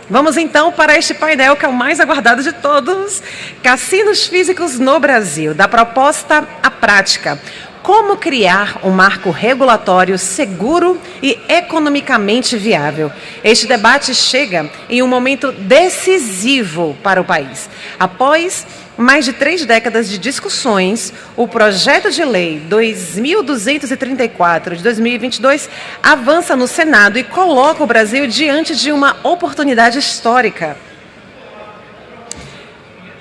Vamos então para este painel que é o mais aguardado de todos. Cassinos físicos no Brasil, da proposta à prática. Como criar um marco regulatório seguro e economicamente viável? Este debate chega em um momento decisivo para o país. Após mais de 3 décadas de discussões, o projeto de lei 2234 de 2022 avança no Senado e coloca o Brasil diante de uma oportunidade histórica.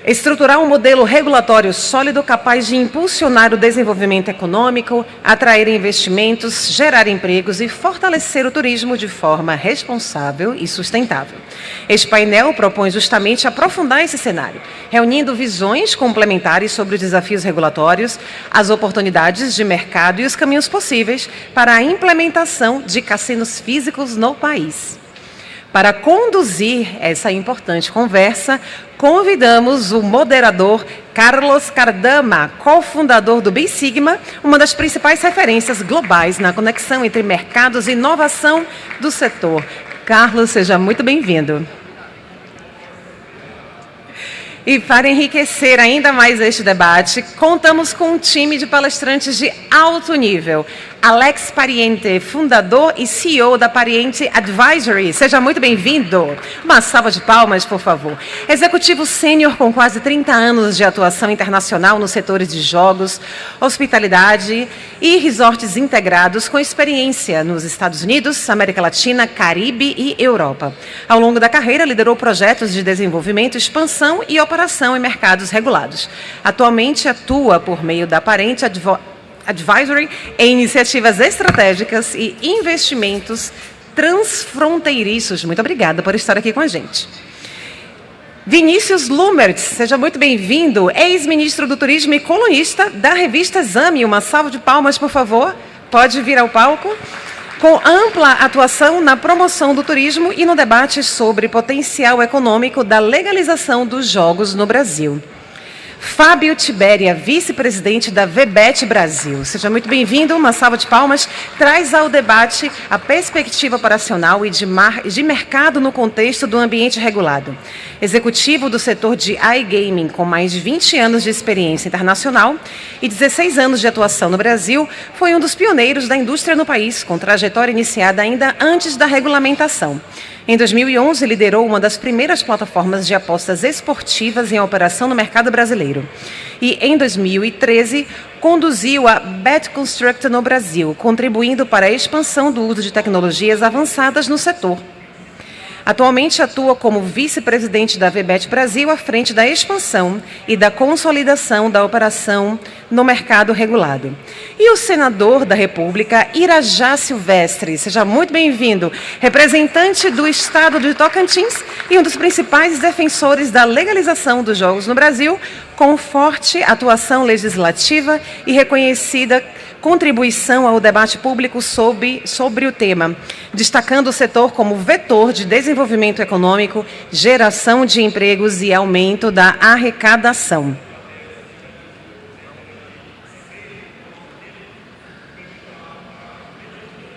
Estruturar um modelo regulatório sólido capaz de impulsionar o desenvolvimento econômico, atrair investimentos, gerar empregos e fortalecer o turismo de forma responsável e sustentável. Este painel propõe justamente aprofundar esse cenário, reunindo visões complementares sobre os desafios regulatórios, as oportunidades de mercado e os caminhos possíveis para a implementação de cassinos físicos no país. Para conduzir essa importante conversa, convidamos o moderador Carlos Cardama, cofundador do BISigma, uma das principais referências globais na conexão entre mercados e inovação do setor. Carlos, seja muito bem-vindo. E para enriquecer ainda mais este debate, contamos com um time de palestrantes de alto nível. Alex Pariente, fundador e CEO da Pariente Advisory. Seja muito bem-vindo. Uma salva de palmas, por favor. Executivo sênior com quase 30 anos de atuação internacional nos setores de jogos, hospitalidade e resorts integrados, com experiência nos Estados Unidos, América Latina, Caribe e Europa. Ao longo da carreira, liderou projetos de desenvolvimento, expansão e operação em mercados regulados. Atualmente atua por meio da Pariente Advisory em iniciativas estratégicas e investimentos transfronteiriços. Muito obrigada por estar aqui com a gente. Vinícius Lumertz, seja muito bem-vindo, ex-ministro do Turismo e colunista da revista Exame. Uma salva de palmas, por favor. Pode vir ao palco. Com ampla atuação na promoção do turismo e no debate sobre potencial econômico da legalização dos jogos no Brasil. Fábio Tibéria, vice-presidente da VBET Brasil. Seja muito bem-vindo, uma salva de palmas. Traz ao debate a perspectiva operacional e de mercado no contexto do ambiente regulado. Executivo do setor de iGaming, com mais de 20 anos de experiência internacional e 16 anos de atuação no Brasil, foi um dos pioneiros da indústria no país, com trajetória iniciada ainda antes da regulamentação. Em 2011, liderou uma das primeiras plataformas de apostas esportivas em operação no mercado brasileiro. E, em 2013, conduziu a BetConstruct no Brasil, contribuindo para a expansão do uso de tecnologias avançadas no setor. Atualmente atua como vice-presidente da VBET Brasil à frente da expansão e da consolidação da operação no mercado regulado. E o senador da República, Irajá Silvestre, seja muito bem-vindo, representante do estado de Tocantins e um dos principais defensores da legalização dos jogos no Brasil, com forte atuação legislativa e reconhecida contribuição ao debate público sobre o tema, destacando o setor como vetor de desenvolvimento econômico, geração de empregos e aumento da arrecadação.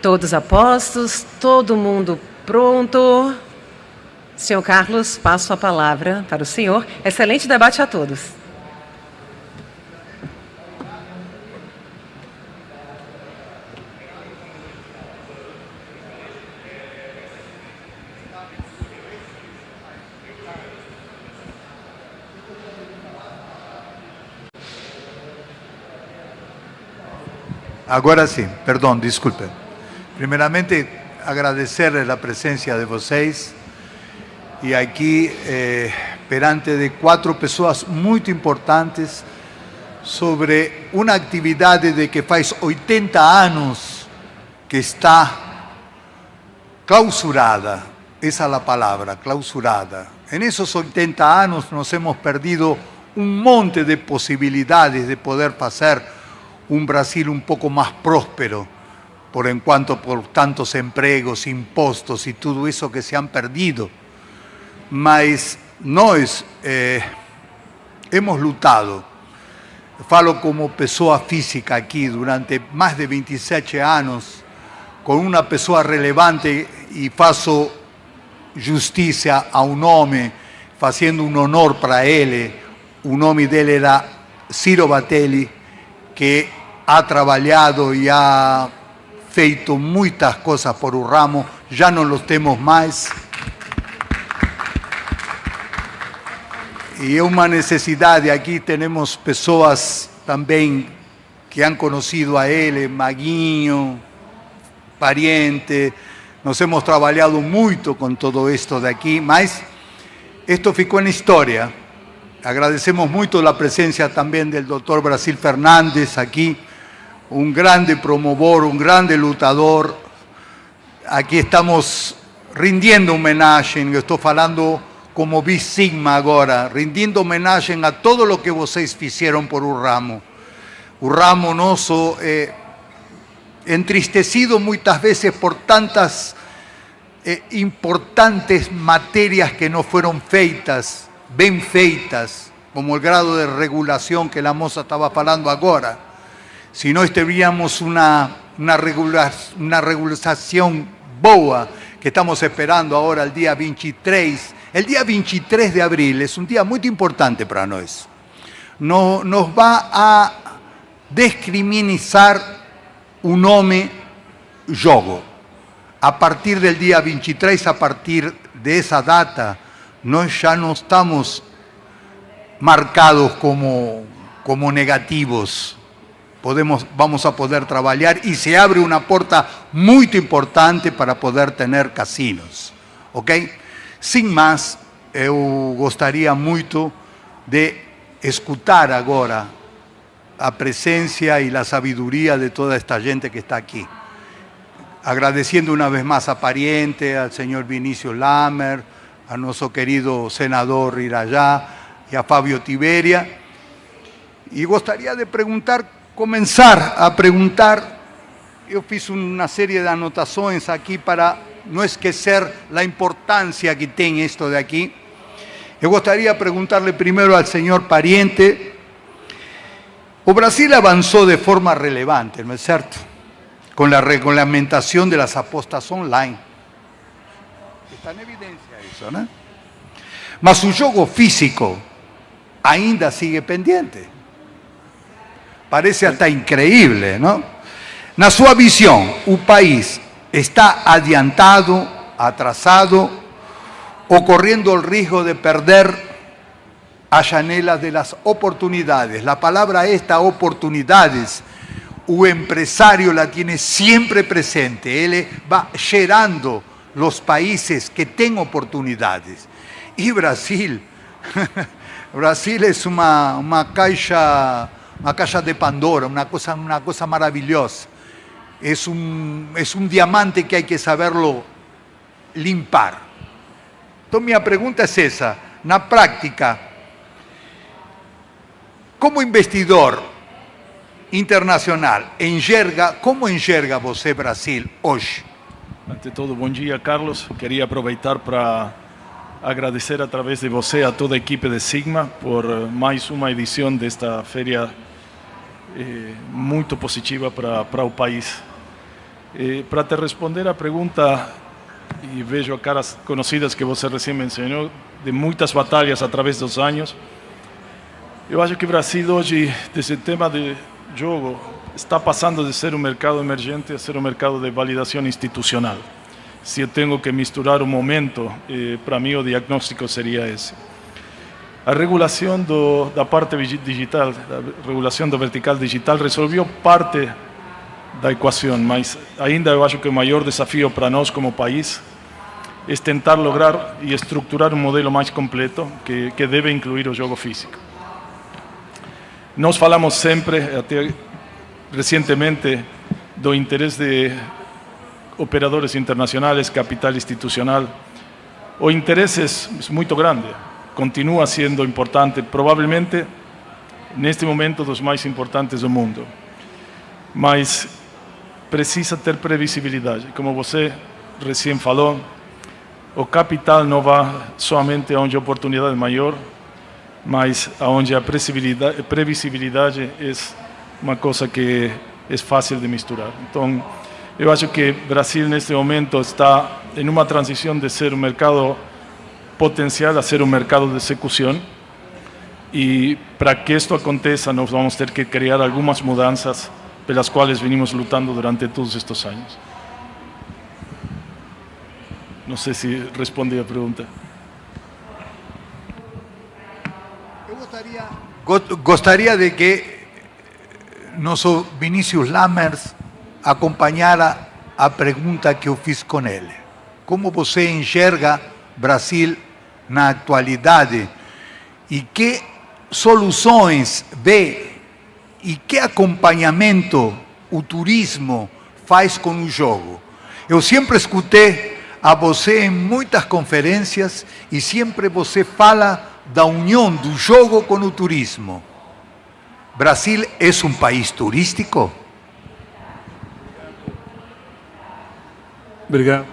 Todos a postos, todo mundo pronto. Senhor Carlos, passo a palavra para o senhor. Excelente debate a todos. Agora sim, perdão, desculpe. Primeiramente, agradecer a presença de vocês e aqui, perante de 4 pessoas muito importantes sobre uma atividade de que faz 80 anos que está clausurada. Esa es la palabra, clausurada. En esos 80 años nos hemos perdido un monte de posibilidades de poder hacer un Brasil un poco más próspero, por tantos empregos, impostos y todo eso que se han perdido. Mas nós hemos lutado. Falo como pessoa física aqui durante mais de 27 anos, com uma pessoa relevante e faço giustizia a un nome, facendo un onore para ele. O nome dele era Ciro Batelli, que ha trabalhado e ha feito muitas coisas por o ramo, já não los temos mais. E é uma necessidade, aqui temos pessoas também que han conocido a ele, Maguinho, pariente, nos hemos trabalhado muito com todo esto de aqui, mas esto ficou na história. Agradecemos muito a presença também do Dr. Brasil Fernandes aqui, um grande promotor, um grande lutador. Aqui estamos rindiendo homenagem, eu estou falando como Bis Sigma agora, rindindo homenagem a todo o que vocês fizeram por o ramo. O ramo nosso entristecido muitas vezes por tantas importantes matérias que no fueron feitas, bem feitas, como el grado de regulación que la moza estaba falando agora. Si nós teríamos una regularización boa, que estamos esperando ahora el día 23. El día 23 de abril es un día muy importante para nós. Nos va a descriminalizar o nome jogo. A partir del día 23, a partir de esa data, nós já não estamos marcados como negativos. Vamos a poder trabalhar e se abre uma porta muito importante para poder ter casinos. Ok? Sem mais, eu gostaria muito de escutar agora a presencia y la sabiduría de toda esta gente que está aquí. Agradeciendo una vez más a Pariente, al señor Vinicio Lamer, a nuestro querido senador Irayá y a Fabio Tiberia. Y gustaría de comenzar a preguntar, yo hice una serie de anotaciones aquí para no esquecer la importancia que tiene esto de aquí. Yo gustaría preguntarle primero al señor Pariente. O Brasil avanzó de forma relevante, ¿no es cierto?, con la reglamentación de las apostas online. Está en evidencia eso, ¿no? Mas su juego físico ainda sigue pendiente. Parece hasta increíble, ¿no? Na sua visión, o país está adiantado, atrasado o corriendo el riesgo de perder a janela de las oportunidades. La palabra esta, oportunidades, o empresario la tiene siempre presente. Él va gerando los países que tienen oportunidades. Y Brasil, Brasil es una caixa de Pandora, una cosa maravillosa. Es un diamante que hay que saberlo limpar. Entonces mi pregunta es esa, na práctica, como investidor internacional, como enxerga você Brasil hoy? Ante todo, bom dia, Carlos. Queria aproveitar para agradecer a través de você a toda a equipe de Sigma por mais uma edição desta feira muito positiva para o país. Para te responder a pergunta, e vejo caras conhecidas que você recém mencionou, de muitas batalhas a través dos anos, eu acho que o Brasil hoje, desse tema de jogo, está passando de ser um mercado emergente a ser um mercado de validação institucional. Se eu tenho que misturar um momento, para mim o diagnóstico seria esse. A regulação da parte digital, a regulação do vertical digital resolveu parte da equação, mas ainda eu acho que o maior desafio para nós como país é tentar lograr e estruturar um modelo mais completo que deve incluir o jogo físico. Nós falamos sempre, até recentemente, do interesse de operadores internacionais, capital institucional. O interesse é muito grande, continua sendo importante, provavelmente, neste momento, dos mais importantes do mundo. Mas precisa ter previsibilidade. Como você recém falou, o capital não vai somente onde a oportunidade é maior, mas onde a previsibilidade é uma coisa que é fácil de misturar. Então, eu acho que o Brasil, neste momento, está en una transición de ser un mercado potencial a ser un mercado de execución. Y para que esto aconteça, nos vamos a tener que crear algunas mudanzas pelas quais venimos lutando durante todos estos años. No sé si respondí a pregunta. Gostaria de que nosso Vinícius Lammers acompanhara a pergunta que eu fiz com ele. Como você enxerga Brasil na atualidade e que soluções vê e que acompanhamento o turismo faz com o jogo? Eu sempre escutei a você em muitas conferências e sempre você fala da união do jogo com o turismo. Brasil é um país turístico? Obrigado,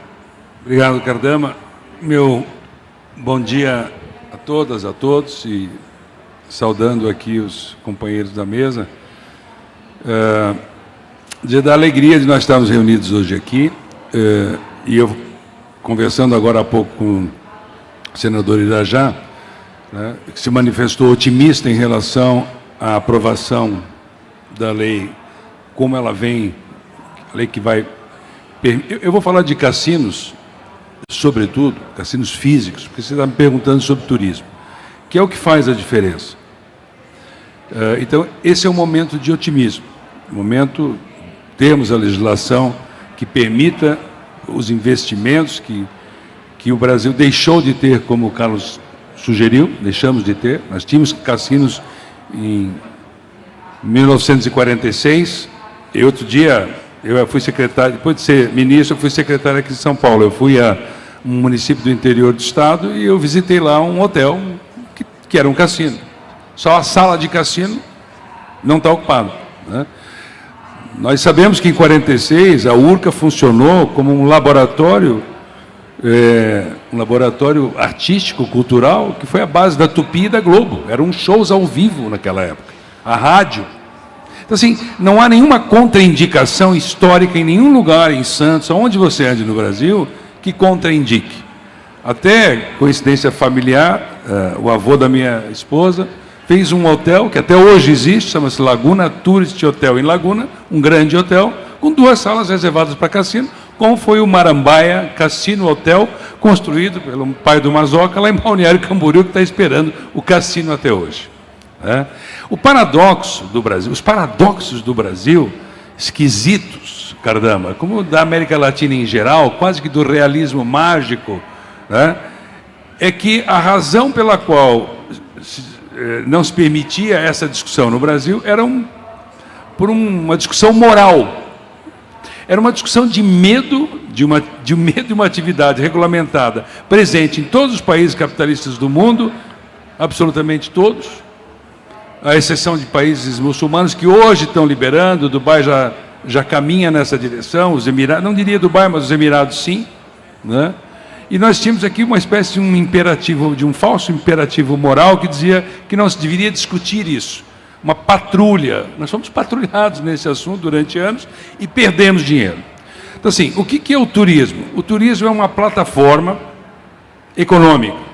Cardama. Meu bom dia a todas, a todos, e saudando aqui os companheiros da mesa. Dia da alegria de nós estarmos reunidos hoje aqui, e eu, conversando agora há pouco com o senador Irajá, né, que se manifestou otimista em relação à aprovação da lei, como ela vem, a lei que vai... Eu vou falar de cassinos, sobretudo, cassinos físicos, porque você está me perguntando sobre turismo, que é o que faz a diferença. Então, esse é um momento de otimismo, termos a legislação que permita os investimentos que o Brasil deixou de ter, como o Carlos sugeriu, deixamos de ter. Nós tínhamos cassinos em 1946, e outro dia eu fui secretário, depois de ser ministro, eu fui secretário aqui de São Paulo. Eu fui a um município do interior do estado e eu visitei lá um hotel que era um cassino. Só a sala de cassino não está ocupada, né? Nós sabemos que em 46 a Urca funcionou como um laboratório artístico, cultural, que foi a base da Tupi e da Globo. Eram shows ao vivo naquela época. A rádio. Então, assim, não há nenhuma contraindicação histórica em nenhum lugar em Santos, onde você ande no Brasil, que contraindique. Até coincidência familiar, o avô da minha esposa fez um hotel, que até hoje existe, chama-se Laguna Tourist Hotel em Laguna, um grande hotel, com 2 salas reservadas para cassino, como foi o Marambaia Cassino Hotel, construído pelo pai do Mazoca, lá em Balneário Camboriú, que está esperando o cassino até hoje. O paradoxo do Brasil, os paradoxos do Brasil, esquisitos, Cardama, como da América Latina em geral, quase que do realismo mágico, né, é que a razão pela qual não se permitia essa discussão no Brasil era por uma discussão moral. Era uma discussão de medo, de uma atividade regulamentada, presente em todos os países capitalistas do mundo, absolutamente todos, à exceção de países muçulmanos que hoje estão liberando. Dubai já caminha nessa direção, os Emirados, não diria Dubai, mas os Emirados sim, né? E nós tínhamos aqui uma espécie de um imperativo, de um falso imperativo moral que dizia que não se deveria discutir isso. Uma patrulha. Nós fomos patrulhados nesse assunto durante anos e perdemos dinheiro. Então, assim, o que é o turismo? O turismo é uma plataforma econômica.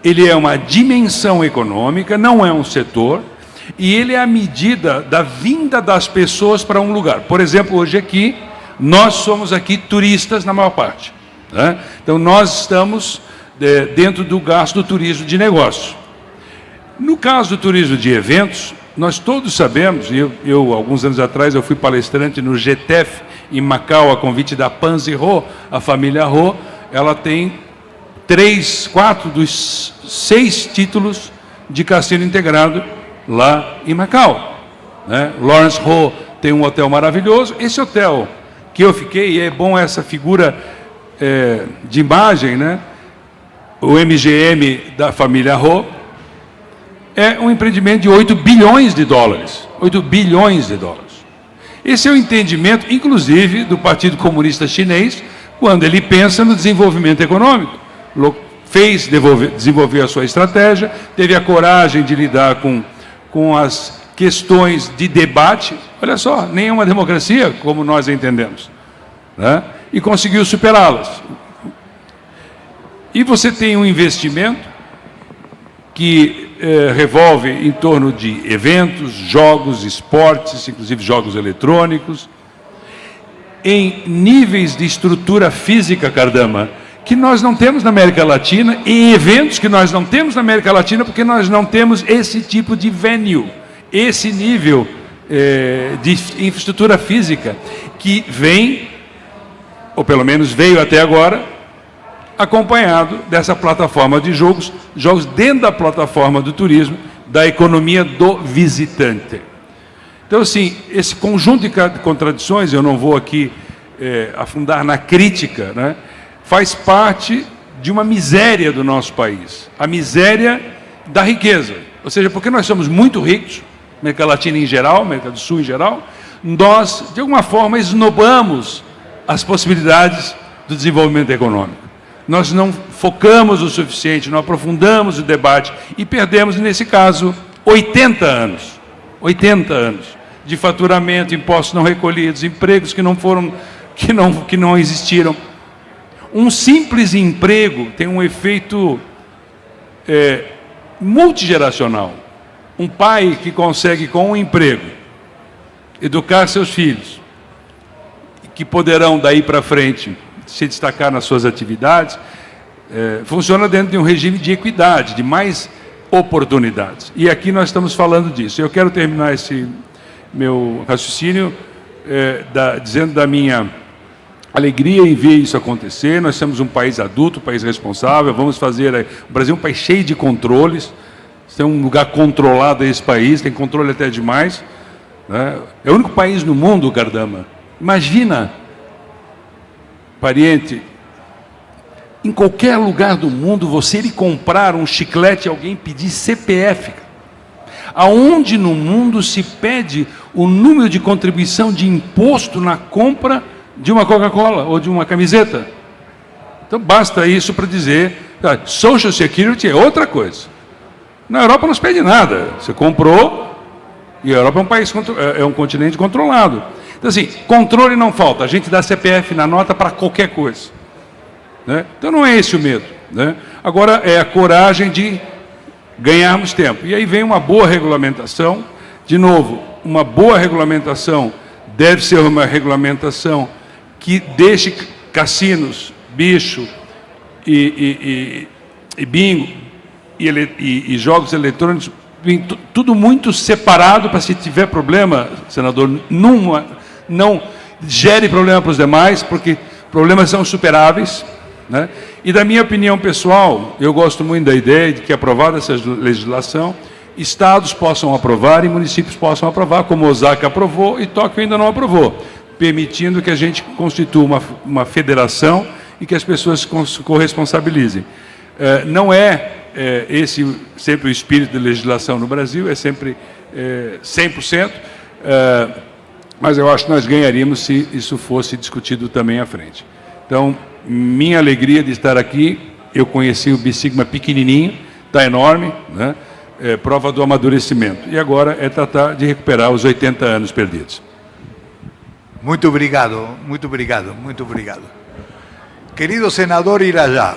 Ele é uma dimensão econômica, não é um setor, e ele é a medida da vinda das pessoas para um lugar. Por exemplo, hoje aqui, nós somos aqui turistas na maior parte, né? Então, nós estamos dentro do gasto do turismo de negócio. No caso do turismo de eventos, nós todos sabemos, eu alguns anos atrás, eu fui palestrante no GTEF, em Macau, a convite da Panzi Ho, a família Ho. Ela tem 4 dos 6 títulos de cassino integrado lá em Macau, né? Lawrence Ho tem um hotel maravilhoso. Esse hotel que eu fiquei, e é bom essa figura de imagem, né? O MGM da família Ho é um empreendimento de 8 bilhões de dólares. 8 bilhões de dólares. Esse é o entendimento, inclusive, do Partido Comunista Chinês, quando ele pensa no desenvolvimento econômico. Desenvolver a sua estratégia, teve a coragem de lidar com as questões de debate. Olha só, nem é uma democracia como nós a entendemos, né? e conseguiu superá-las. E você tem um investimento que revolve em torno de eventos, jogos, esportes, inclusive jogos eletrônicos, em níveis de estrutura física, Cardama, que nós não temos na América Latina, e eventos que nós não temos na América Latina, porque nós não temos esse tipo de venue, esse nível de infraestrutura física, que vem, ou pelo menos veio até agora, acompanhado dessa plataforma de jogos dentro da plataforma do turismo, da economia do visitante. Então, assim, esse conjunto de contradições, eu não vou aqui afundar na crítica, né, faz parte de uma miséria do nosso país, a miséria da riqueza. Ou seja, porque nós somos muito ricos, América Latina em geral, América do Sul em geral, nós, de alguma forma, esnobamos as possibilidades do desenvolvimento econômico. Nós não focamos o suficiente, não aprofundamos o debate e perdemos, nesse caso, 80 anos de faturamento, impostos não recolhidos, empregos que não existiram. Um simples emprego tem um efeito multigeracional. Um pai que consegue, com um emprego, educar seus filhos, que poderão, daí para frente, se destacar nas suas atividades, funciona dentro de um regime de equidade, de mais oportunidades. E aqui nós estamos falando disso. Eu quero terminar esse meu raciocínio dizendo da minha alegria em ver isso acontecer. Nós somos um país adulto, um país responsável, vamos fazer... O Brasil é um país cheio de controles, tem um lugar controlado esse país, tem controle até demais, né? É o único país no mundo, Cardama. Imagina, pariente, em qualquer lugar do mundo, você ir comprar um chiclete e alguém pedir CPF. Aonde no mundo se pede o número de contribuição de imposto na compra de uma Coca-Cola ou de uma camiseta? Então basta isso para dizer, Social Security é outra coisa. Na Europa não se pede nada, você comprou, e a Europa é um país, é um continente controlado. Então, assim, controle não falta. A gente dá CPF na nota para qualquer coisa, né? Então, não é esse o medo, né? Agora, é a coragem de ganharmos tempo. E aí vem uma boa regulamentação. De novo, uma boa regulamentação deve ser uma regulamentação que deixe cassinos, bicho e bingo e jogos eletrônicos tudo muito separado, para, se tiver problema, senador, não gere problema para os demais, porque problemas são superáveis, né? E da minha opinião pessoal, eu gosto muito da ideia de que, aprovada essa legislação, estados possam aprovar e municípios possam aprovar, como Osaka aprovou e Tóquio ainda não aprovou, permitindo que a gente constitua uma federação e que as pessoas se corresponsabilizem. Não é esse sempre o espírito da legislação no Brasil, é sempre 100%, mas eu acho que nós ganharíamos se isso fosse discutido também à frente. Então, minha alegria de estar aqui, eu conheci o Bisigma pequenininho, está enorme, né? Prova do amadurecimento. E agora é tratar de recuperar os 80 anos perdidos. Muito obrigado, muito obrigado, muito obrigado. Querido senador Irajá,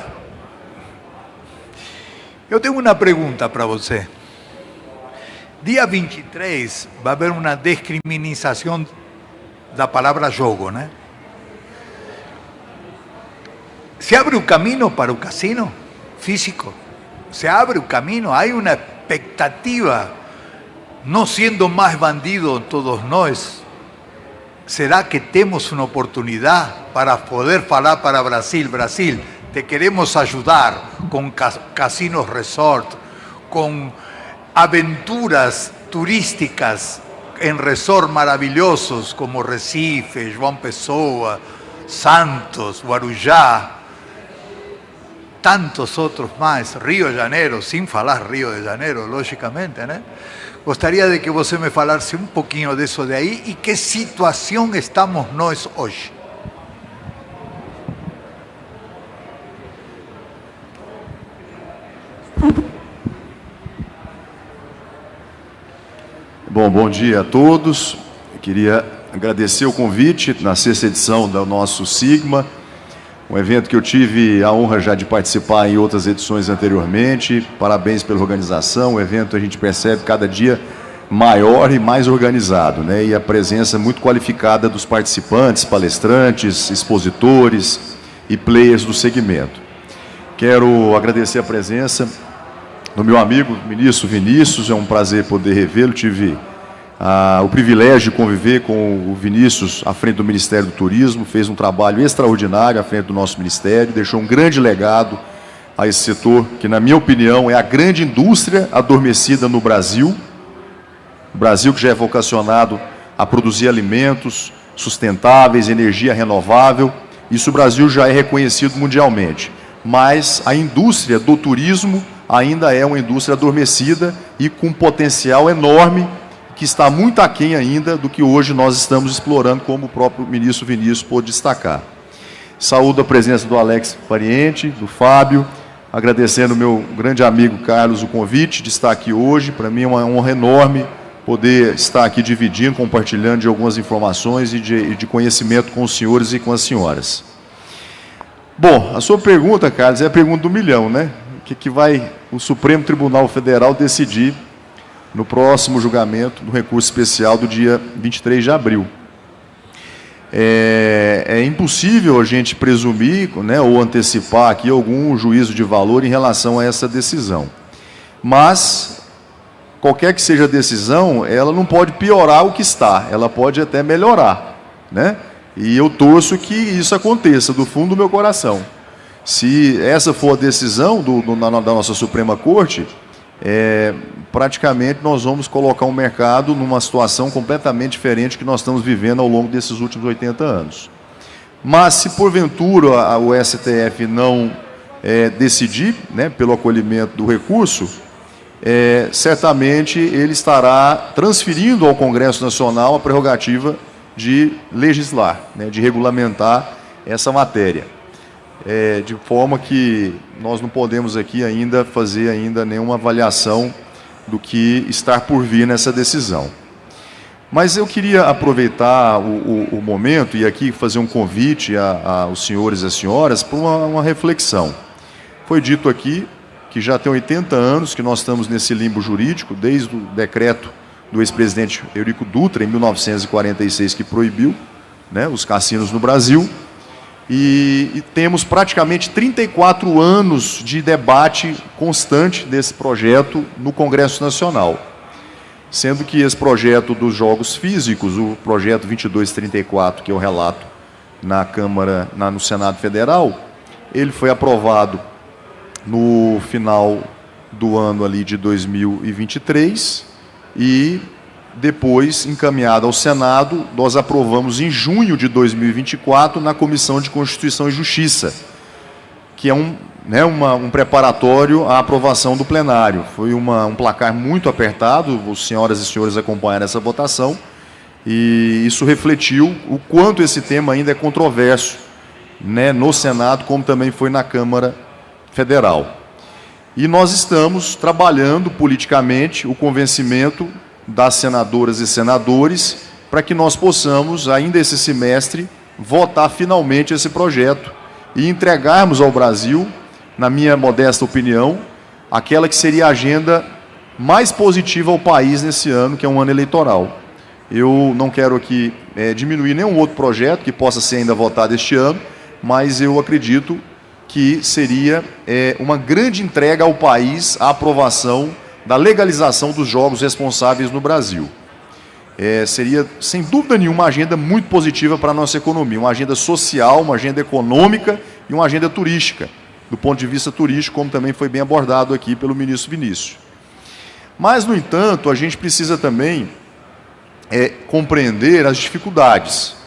eu tenho uma pergunta para você. Dia 23 vai haver uma descriminalização da palavra jogo, né? Se abre o caminho para o cassino físico, se abre o caminho, há uma expectativa, não sendo mais bandidos todos nós. Será que temos uma oportunidade para poder falar para Brasil? Brasil, te queremos ayudar con casinos resort, con aventuras turísticas en resort maravillosos como Recife, João Pessoa, Santos, Guarujá, tantos outros mais, Rio de Janeiro, sem falar Rio de Janeiro, logicamente, né? Gostaria de que você me falasse um pouquinho disso daí e que situação estamos nós hoje. Bom dia a todos. Eu queria agradecer o convite na 6ª edição do nosso Sigma, um evento que eu tive a honra já de participar em outras edições anteriormente. Parabéns pela organização. O evento a gente percebe cada dia maior e mais organizado, né? E a presença muito qualificada dos participantes, palestrantes, expositores e players do segmento. Quero agradecer a presença do meu amigo ministro Vinícius. É um prazer poder revê-lo. Tive o privilégio de conviver com o Vinícius à frente do Ministério do Turismo, fez um trabalho extraordinário à frente do nosso Ministério, deixou um grande legado a esse setor, que, na minha opinião, é a grande indústria adormecida no Brasil. O Brasil que já é vocacionado a produzir alimentos sustentáveis, energia renovável, isso o Brasil já é reconhecido mundialmente. Mas a indústria do turismo ainda é uma indústria adormecida e com potencial enorme, que está muito aquém ainda do que hoje nós estamos explorando, como o próprio ministro Vinícius pôde destacar. Saúdo a presença do Alex Pariente, do Fábio, agradecendo ao meu grande amigo Carlos o convite de estar aqui hoje. Para mim é uma honra enorme poder estar aqui dividindo, compartilhando de algumas informações e de conhecimento com os senhores e com as senhoras. Bom, a sua pergunta, Carlos, é a pergunta do milhão, né? O que vai o Supremo Tribunal Federal decidir no próximo julgamento do recurso especial do dia 23 de abril. É impossível a gente presumir, né, ou antecipar aqui algum juízo de valor em relação a essa decisão. Mas, qualquer que seja a decisão, ela não pode piorar o que está, ela pode até melhorar, né? E eu torço que isso aconteça, do fundo do meu coração. Se essa for a decisão da nossa Suprema Corte, praticamente nós vamos colocar o mercado numa situação completamente diferente que nós estamos vivendo ao longo desses últimos 80 anos. Mas, se porventura o STF não decidir, né, pelo acolhimento do recurso, certamente ele estará transferindo ao Congresso Nacional a prerrogativa de legislar, né, de regulamentar essa matéria. De forma que nós não podemos aqui ainda fazer nenhuma avaliação do que está por vir nessa decisão. Mas eu queria aproveitar o momento e aqui fazer um convite aos senhores e às senhoras para uma reflexão. Foi dito aqui que já tem 80 anos que nós estamos nesse limbo jurídico, desde o decreto do ex-presidente Eurico Dutra, em 1946, que proibiu, né, os cassinos no Brasil. E temos praticamente 34 anos de debate constante desse projeto no Congresso Nacional. Sendo que esse projeto dos jogos físicos, o projeto 2234, que eu relato na Câmara, no Senado Federal, ele foi aprovado no final do ano ali de 2023 e depois, encaminhado ao Senado, nós aprovamos em junho de 2024 na Comissão de Constituição e Justiça, que é um preparatório à aprovação do plenário. Foi um placar muito apertado, as senhoras e senhores acompanharam essa votação, e isso refletiu o quanto esse tema ainda é controverso, né, no Senado, como também foi na Câmara Federal. E nós estamos trabalhando politicamente o convencimento das senadoras e senadores para que nós possamos, ainda esse semestre, votar finalmente esse projeto e entregarmos ao Brasil, na minha modesta opinião, aquela que seria a agenda mais positiva ao país nesse ano, que é um ano eleitoral. Eu não quero aqui diminuir nenhum outro projeto que possa ser ainda votado este ano, mas eu acredito que seria uma grande entrega ao país a aprovação da legalização dos jogos responsáveis no Brasil. Seria, sem dúvida nenhuma, uma agenda muito positiva para a nossa economia, uma agenda social, uma agenda econômica e uma agenda turística, do ponto de vista turístico, como também foi bem abordado aqui pelo ministro Vinícius. Mas, no entanto, a gente precisa também compreender as dificuldades.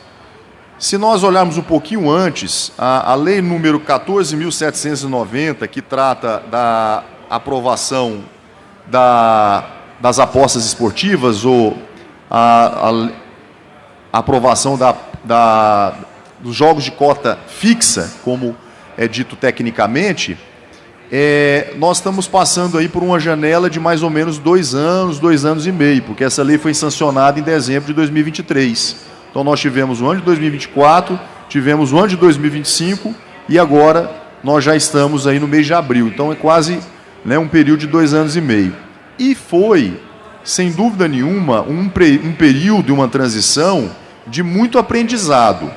Se nós olharmos um pouquinho antes, a lei número 14.790, que trata da aprovação das apostas esportivas, ou a aprovação dos jogos de cota fixa, como é dito tecnicamente, nós estamos passando aí por uma janela de mais ou menos 2 anos e meio, porque essa lei foi sancionada em dezembro de 2023. Então nós tivemos o ano de 2024, tivemos o ano de 2025 e agora nós já estamos aí no mês de abril. Então é quase, né, um período de 2 anos e meio. E foi, sem dúvida nenhuma, um período, uma transição de muito aprendizado.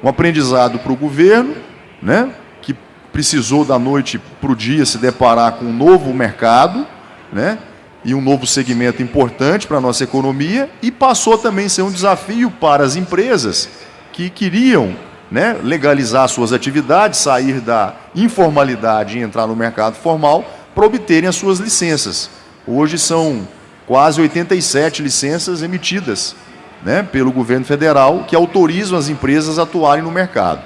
Um aprendizado para o governo, né, que precisou da noite para o dia se deparar com um novo mercado, né, e um novo segmento importante para a nossa economia, e passou também a ser um desafio para as empresas que queriam, né, legalizar suas atividades, sair da informalidade e entrar no mercado formal para obterem as suas licenças. Hoje são quase 87 licenças emitidas, né, pelo governo federal, que autorizam as empresas a atuarem no mercado.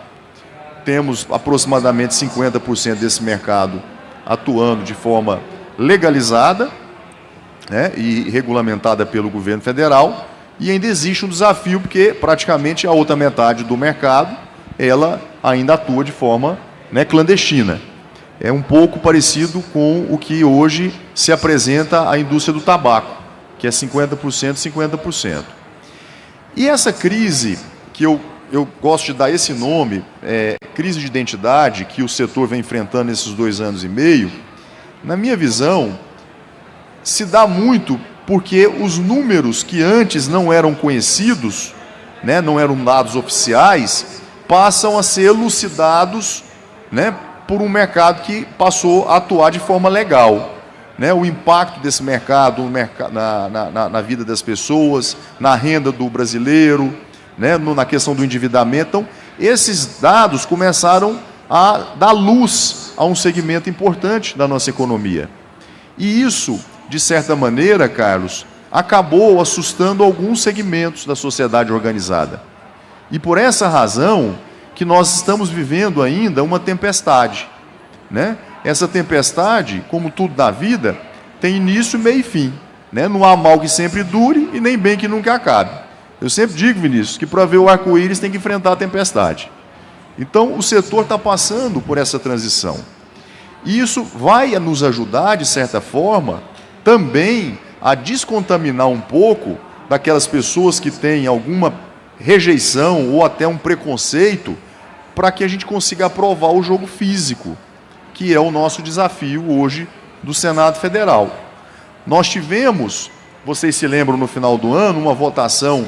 Temos aproximadamente 50% desse mercado atuando de forma legalizada, né, e regulamentada pelo governo federal, e ainda existe um desafio, porque praticamente a outra metade do mercado, ela ainda atua de forma, né, clandestina. É um pouco parecido com o que hoje se apresenta a indústria do tabaco, que é 50%, 50%. E essa crise, que eu gosto de dar esse nome, crise de identidade, que o setor vem enfrentando nesses 2 anos e meio, na minha visão, se dá muito porque os números que antes não eram conhecidos, né, não eram dados oficiais, passam a ser elucidados, né, por um mercado que passou a atuar de forma legal. Né, o impacto desse mercado na vida das pessoas, na renda do brasileiro, né, na questão do endividamento. Então, esses dados começaram a dar luz a um segmento importante da nossa economia. E isso, de certa maneira, Carlos, acabou assustando alguns segmentos da sociedade organizada. E por essa razão que nós estamos vivendo ainda uma tempestade, né? Essa tempestade, como tudo na vida, tem início, meio e fim, né? Não há mal que sempre dure e nem bem que nunca acabe. Eu sempre digo, Vinícius, que para ver o arco-íris tem que enfrentar a tempestade. Então, o setor está passando por essa transição. E isso vai nos ajudar, de certa forma, também a descontaminar um pouco daquelas pessoas que têm alguma rejeição ou até um preconceito, para que a gente consiga aprovar o jogo físico, que é o nosso desafio hoje do Senado Federal. Nós tivemos, vocês se lembram, no final do ano, uma votação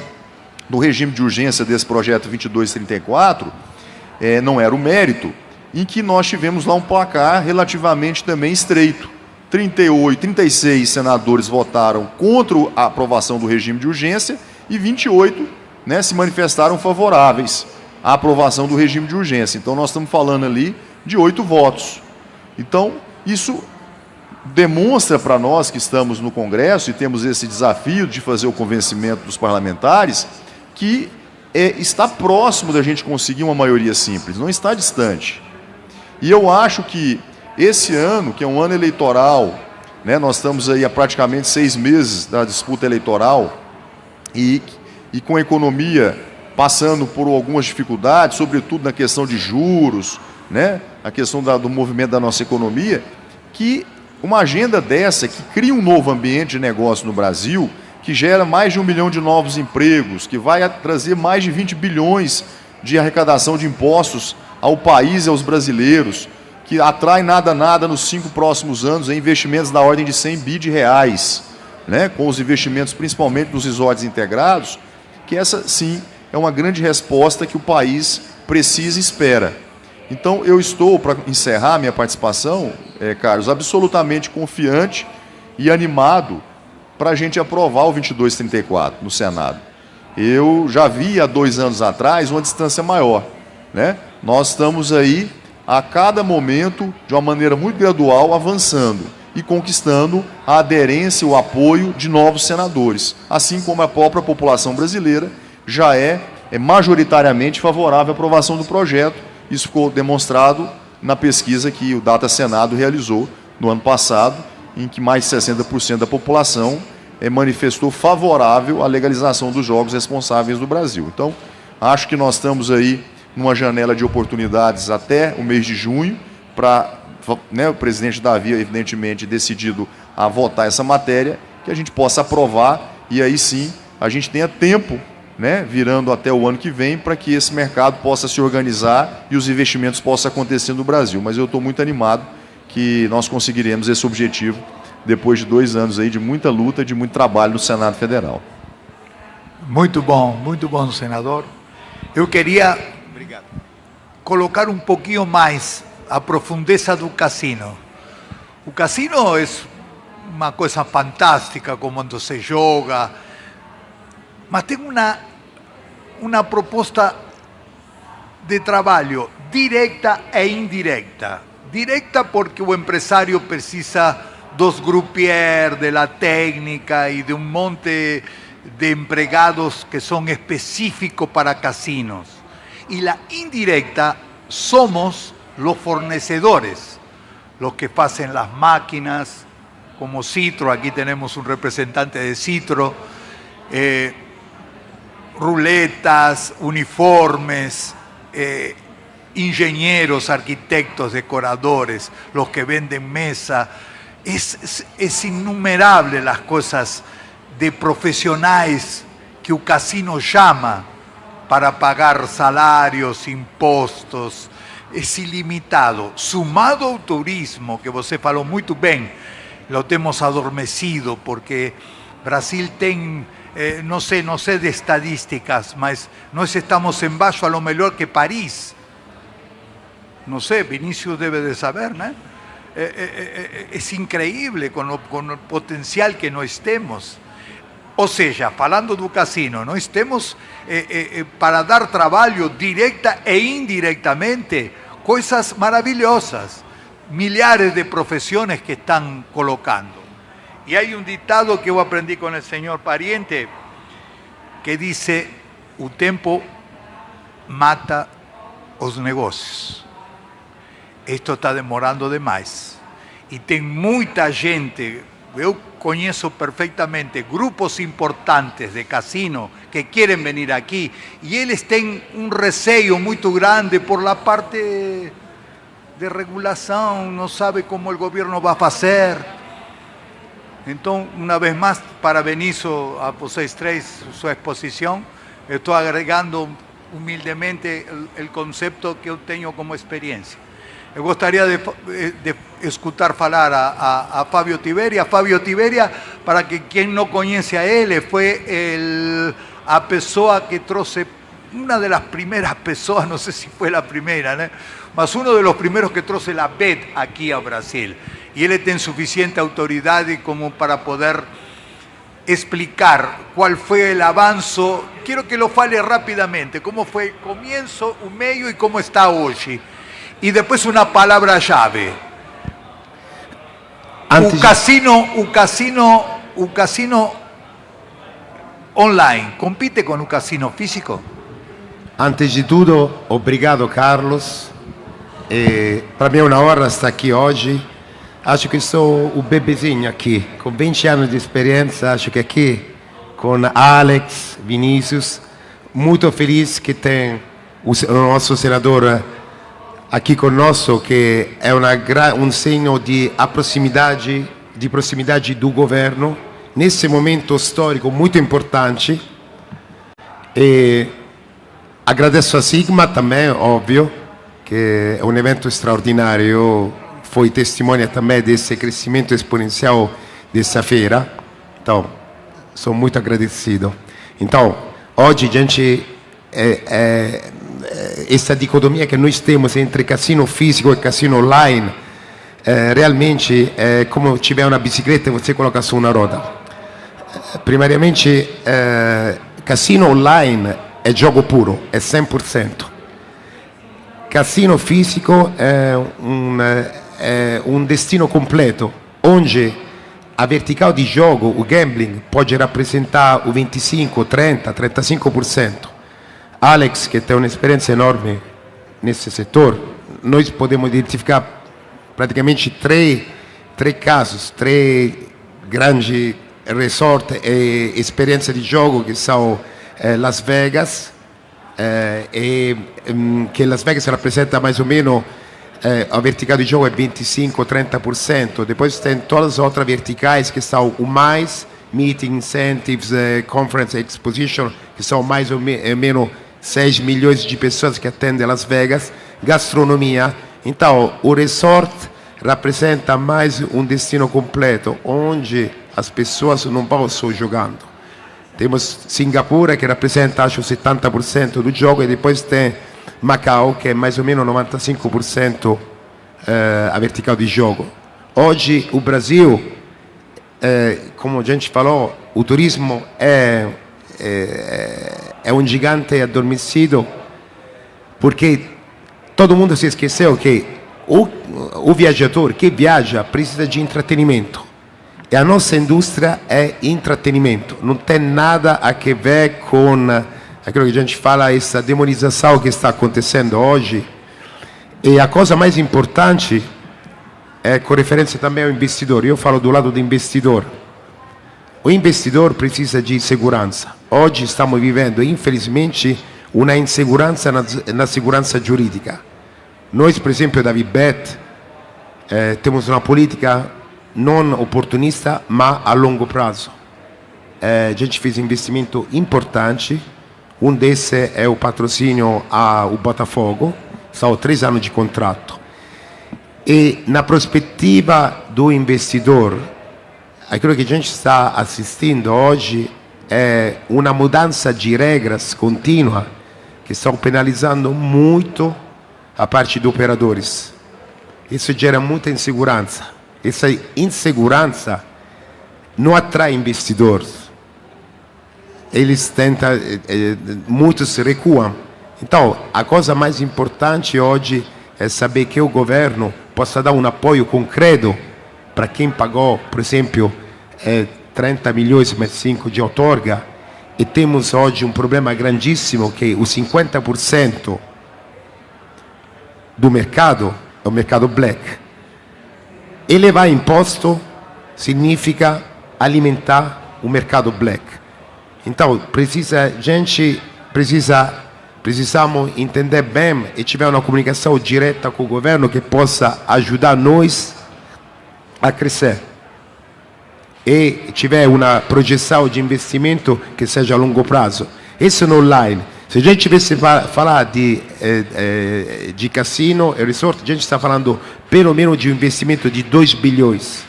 do regime de urgência desse projeto 2234, não era o mérito, em que nós tivemos lá um placar relativamente também estreito. 36 senadores votaram contra a aprovação do regime de urgência e 28, né, se manifestaram favoráveis à aprovação do regime de urgência. Então, nós estamos falando ali de 8 votos. Então, isso demonstra para nós que estamos no Congresso e temos esse desafio de fazer o convencimento dos parlamentares, que está próximo da gente conseguir uma maioria simples, não está distante. E eu acho que esse ano, que é um ano eleitoral, né, nós estamos aí há praticamente 6 meses da disputa eleitoral e com a economia passando por algumas dificuldades, sobretudo na questão de juros, né, a questão do movimento da nossa economia, que uma agenda dessa, que cria um novo ambiente de negócio no Brasil, que gera mais de 1 milhão de novos empregos, que vai trazer mais de 20 bilhões de arrecadação de impostos ao país e aos brasileiros, que atrai nada nos 5 próximos anos em investimentos da ordem de 100 bi de reais, né, com os investimentos principalmente nos resorts integrados, que essa sim é uma grande resposta que o país precisa e espera. Então eu estou, para encerrar minha participação, Carlos, absolutamente confiante e animado para a gente aprovar o 2234 no Senado. Eu já vi há 2 anos atrás uma distância maior, né? Nós estamos aí, a cada momento, de uma maneira muito gradual, avançando e conquistando a aderência, o apoio de novos senadores, assim como a própria população brasileira já é majoritariamente favorável à aprovação do projeto. Isso ficou demonstrado na pesquisa que o Data Senado realizou no ano passado, em que mais de 60% da população manifestou favorável à legalização dos jogos responsáveis do Brasil. Então, acho que nós estamos aí numa janela de oportunidades até o mês de junho, para, né, o presidente Davi, evidentemente, decidido a votar essa matéria, que a gente possa aprovar e aí sim a gente tenha tempo né, virando até o ano que vem, para que esse mercado possa se organizar e os investimentos possam acontecer no Brasil. Mas eu estou muito animado que nós conseguiremos esse objetivo depois de 2 anos aí de muita luta, de muito trabalho no Senado Federal. Muito bom, senador. Eu queria colocar um pouquinho mais a profundeza do cassino. O cassino é uma coisa fantástica, quando se joga, mas tem uma proposta de trabalho direta e indirecta. Directa porque o empresário precisa dos grupiers, de la técnica y de un monte de empregados que son específicos para casinos. Y la indirecta somos los fornecedores, los que hacen las máquinas, como Citro, aquí tenemos un representante de Citro, ruletas, uniformes, ingenieros, arquitectos, decoradores, los que venden mesa. Es innumerable las cosas de profesionales que o casino llama para pagar salarios, impostos. Es ilimitado. Sumado ao turismo, que você falou muito bem, lo temos adormecido, porque Brasil tem, não sei de estadísticas, mas nós estamos embaixo a lo melhor que París. Não sei, Vinícius deve de saber, né? Es increíble con el potencial que nós temos. Ou seja, falando do casino, nós temos para dar trabalho directa e indirectamente coisas maravilhosas, milhares de profissões que estão colocando. E há um ditado que eu aprendi com o senhor Pariente que diz: o tempo mata os negócios. Esto está demorando demais. E tem muita gente, eu conheço perfeitamente grupos importantes de casino que querem venir aqui e eles têm um receio muito grande por la parte de regulação, não sabe como o governo vai fazer. Então, uma vez mais, parabenizo a vocês três sua exposição. Estou agregando humildemente o conceito que eu tenho como experiência. Eu gostaria de escutar falar a Fábio Tiberia. Fábio Tiberia, para que quem não conhece a ele, foi a pessoa que trouxe, uma das primeiras pessoas, não sei se foi a primeira, né? Mas um dos primeiros que trouxe a Bet aqui ao Brasil. E ele tem suficiente autoridade como para poder explicar qual foi o avanço. Quero que lo fale rapidamente, como foi o começo, o meio e como está hoje. Y después una palabra-chave. O casino online compite con un casino físico? Antes de tudo, obrigado, Carlos. Para mim é uma honra estar aqui hoje. Acho que sou o bebezinho aqui, com 20 anos de experiência. Acho que aqui, com Alex, Vinícius, muito feliz que tem o nosso senador aqui conosco, que é um segno de proximidade do governo, nesse momento histórico muito importante. E agradeço a Sigma também, óbvio, que é um evento extraordinário, foi testemunha também desse crescimento exponencial dessa feira. Então, sou muito agradecido. Então, hoje a gente essa dicotomia que nós temos entre cassino físico e cassino online, realmente é como tiver uma bicicleta e você coloca só uma roda. Primariamente, cassino online é jogo puro, é 100%. Cassino físico é um destino completo, onde a vertical de jogo, o gambling, pode rappresentar o 25%, 30%, 35%. Alex, que tem uma experiência enorme nesse setor, nós podemos identificar praticamente três casos, 3 grandes resorts e experiências de jogo, que são Las Vegas, que Las Vegas representa mais ou menos, a vertical de jogo é 25%, 30%. Depois tem todas as outras verticais que são o mais meeting, incentives, conference, exposition, que são mais ou menos 6 milhões de pessoas que atendem Las Vegas, gastronomia. Então, o resort representa mais um destino completo, onde as pessoas não vão só jogando. Temos Singapura, que representa, acho, 70% do jogo, e depois tem Macau, que é mais ou menos 95% a vertical de jogo. Hoje, o Brasil, como a gente falou, o turismo é um gigante adormecido, porque todo mundo se esqueceu que o viajador que viaja precisa de entretenimento. E a nossa indústria é entretenimento. Não tem nada a que ver com aquilo que a gente fala, essa demonização que está acontecendo hoje. E a coisa mais importante é com referência também ao investidor. Eu falo do lado do investidor. O investidor precisa de segurança. Hoje estamos vivendo, infelizmente, uma insegurança na segurança jurídica. Nós, por exemplo, da Vibet, temos uma política não oportunista, mas a longo prazo. A gente fez investimento importante. Um desses é o patrocínio ao Botafogo. São 3 anos de contrato. E na perspectiva do investidor, aquilo que a gente está assistindo hoje é uma mudança de regras contínua que estão penalizando muito a parte dos operadores. Isso gera muita insegurança. Essa insegurança não atrai investidores. Eles tentam, muitos recuam. Então, a coisa mais importante hoje é saber que o governo possa dar um apoio concreto para quem pagou, por exemplo, 30 milhões mais 5 de outorga. E temos hoje um problema grandíssimo, que os 50% do mercado é o mercado black. Elevar imposto significa alimentar o mercado black. Então, precisamos entender bem e tiver uma comunicação direta com o governo que possa ajudar nós a crescer. E tiver uma projeção de investimento que seja a longo prazo. Isso no online. Se a gente tivesse falar de cassino e resort, a gente está falando pelo menos de um investimento de 2 bilhões.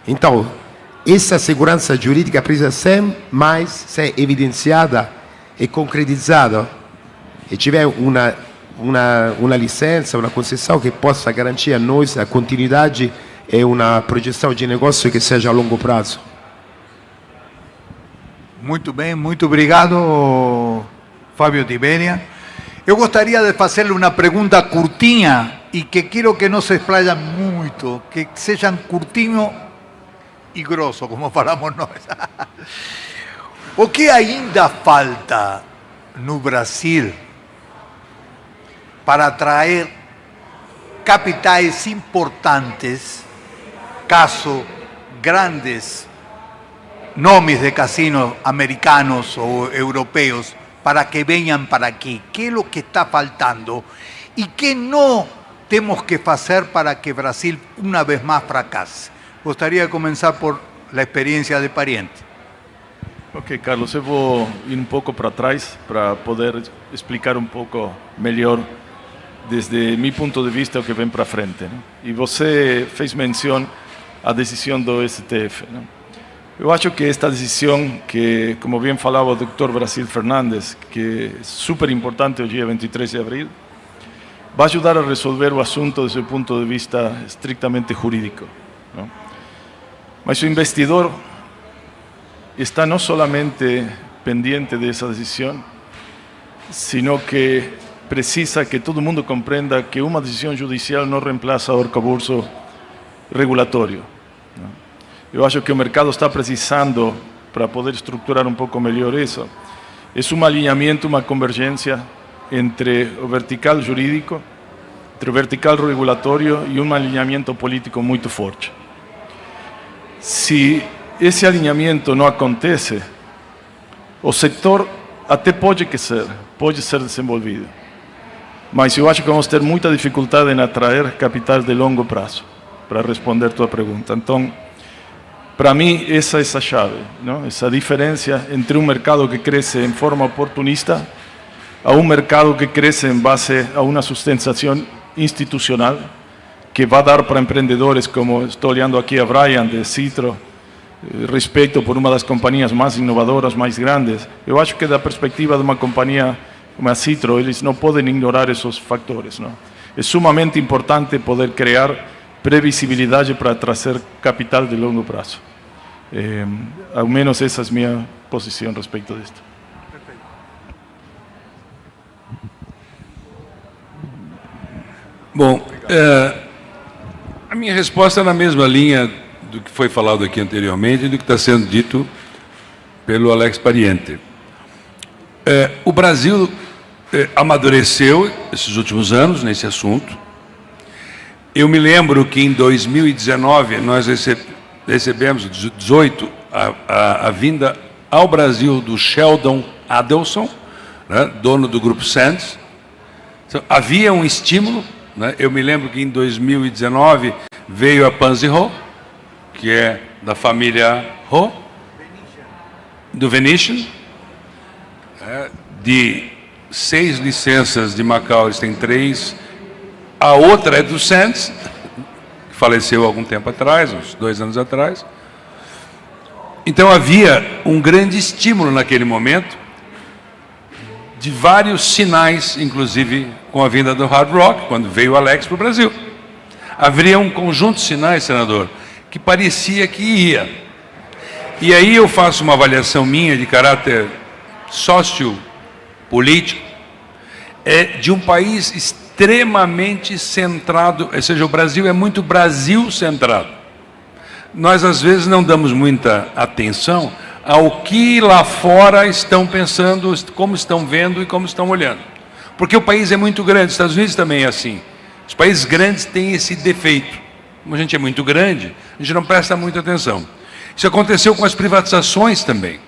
Então, essa segurança jurídica precisa sempre mais ser evidenciada e concretizada. E tiver uma licença, uma concessão que possa garantir a nós a continuidade e uma projeção de negócio que seja a longo prazo. Muito bem, muito obrigado, Fábio Tiberia. Eu gostaria de fazer-lhe uma pergunta curtinha e que quero que não se explaye muito, que sejam curtinho e grosso, como falamos nós. O que ainda falta no Brasil para atrair capitais importantes, caso grandes nomes de casinos americanos ou europeus, para que venham para aqui? ¿Qué es lo que está faltando? ¿Y qué no tenemos que hacer para que Brasil una vez más fracase? Gostaria de comenzar por la experiencia de Pariente. Ok, Carlos, eu vou ir um pouco para trás para poder explicar um pouco melhor desde meu ponto de vista o que vem para frente, né? E você fez menção à decisão do STF, né? Eu acho que esta decisão, que como bem falava o Dr. Brasil Fernandes, que é super importante o dia 23 de abril, vai ajudar a resolver o assunto desde o ponto de vista estritamente jurídico, não? Mas o investidor está não somente pendiente dessa decisão, sino que precisa que todo mundo compreenda que uma decisão judicial não reemplaça o arcabouço regulatório. Eu acho que o mercado está precisando, para poder estruturar um pouco melhor isso, é um alinhamento, uma convergência entre o vertical jurídico, entre o vertical regulatório e um alinhamento político muito forte. Se esse alinhamento não acontece, o setor até pode ser desenvolvido, mas eu acho que vamos ter muita dificuldade em atrair capitais de longo prazo, para responder tua pergunta. Então, Para mí esa es la llave, ¿no? Esa diferencia entre un mercado que crece en forma oportunista a un mercado que crece en base a una sustentación institucional que va a dar para emprendedores, como estoy olhando aquí a Brian de Citro, respeito por uma das companhias mais inovadoras, mais grandes. Eu acho que da perspectiva de uma companhia como a Citro, eles não podem ignorar esses fatores, não? É sumamente importante poder criar previsibilidade para trazer capital de longo prazo. Ao menos essa é a minha posição a respeito disto. Bom, a minha resposta é na mesma linha do que foi falado aqui anteriormente e do que está sendo dito pelo Alex Pariente. O Brasil amadureceu esses últimos anos nesse assunto. Eu me lembro que em 2019 nós recebemos, 18, a vinda ao Brasil do Sheldon Adelson, né, dono do Grupo Sands. Então, havia um estímulo, né? Eu me lembro que em 2019 veio a Pansy Ho, que é da família Ho, do Venetian, de 6 licenças de Macau, eles têm 3, a outra é do Sands, que faleceu há algum tempo atrás, uns 2 anos atrás. Então havia um grande estímulo naquele momento, de vários sinais, inclusive com a vinda do Hard Rock, quando veio o Alex para o Brasil. Haveria um conjunto de sinais, senador, que parecia que ia. E aí eu faço uma avaliação minha de caráter sociopolítico, de um país extremamente centrado, ou seja, o Brasil é muito Brasil-centrado. Nós, às vezes, não damos muita atenção ao que lá fora estão pensando, como estão vendo e como estão olhando. Porque o país é muito grande, os Estados Unidos também é assim. Os países grandes têm esse defeito. Como a gente é muito grande, a gente não presta muita atenção. Isso aconteceu com as privatizações também.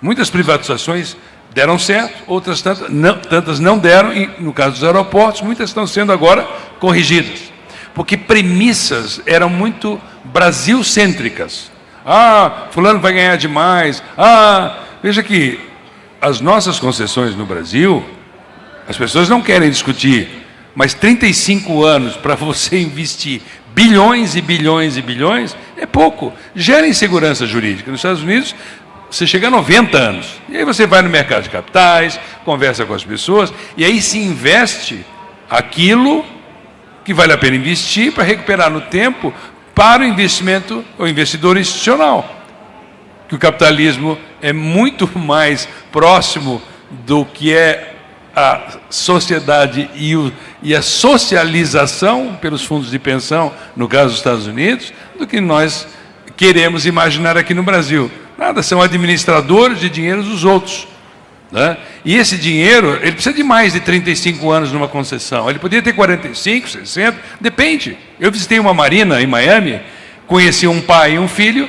Muitas privatizações deram certo, outras tantas não deram, e no caso dos aeroportos, muitas estão sendo agora corrigidas. Porque premissas eram muito brasil-cêntricas. Fulano vai ganhar demais. Veja que as nossas concessões no Brasil, as pessoas não querem discutir, mas 35 anos para você investir bilhões e bilhões e bilhões é pouco. Gera insegurança jurídica. Nos Estados Unidos, você chega a 90 anos. E aí você vai no mercado de capitais, conversa com as pessoas, e aí se investe aquilo que vale a pena investir para recuperar no tempo para o investimento, o investidor institucional. Que o capitalismo é muito mais próximo do que é a sociedade e a socialização pelos fundos de pensão, no caso dos Estados Unidos, do que nós queremos imaginar aqui no Brasil. Nada, são administradores de dinheiro dos outros, né? E esse dinheiro, ele precisa de mais de 35 anos numa concessão. Ele poderia ter 45, 60, depende. Eu visitei uma marina em Miami, conheci um pai e um filho,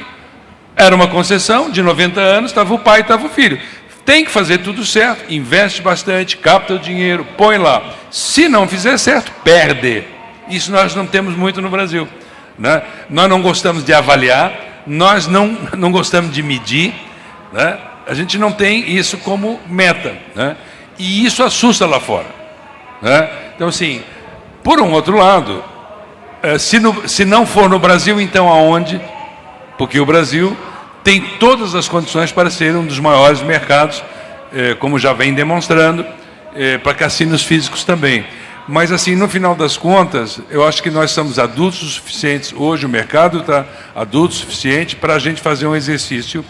era uma concessão de 90 anos, estava o pai e estava o filho. Tem que fazer tudo certo, investe bastante, capta o dinheiro, põe lá. Se não fizer certo, perde. Isso nós não temos muito no Brasil, né? Nós não gostamos de avaliar, nós não gostamos de medir, né? A gente não tem isso como meta, né? E isso assusta lá fora, né? Então, assim, por um outro lado, se não for no Brasil, então aonde? Porque o Brasil tem todas as condições para ser um dos maiores mercados, como já vem demonstrando, para cassinos físicos também. Mas, assim, no final das contas, eu acho que nós somos adultos o suficientes. Hoje o mercado está adulto o suficiente para a gente fazer um exercício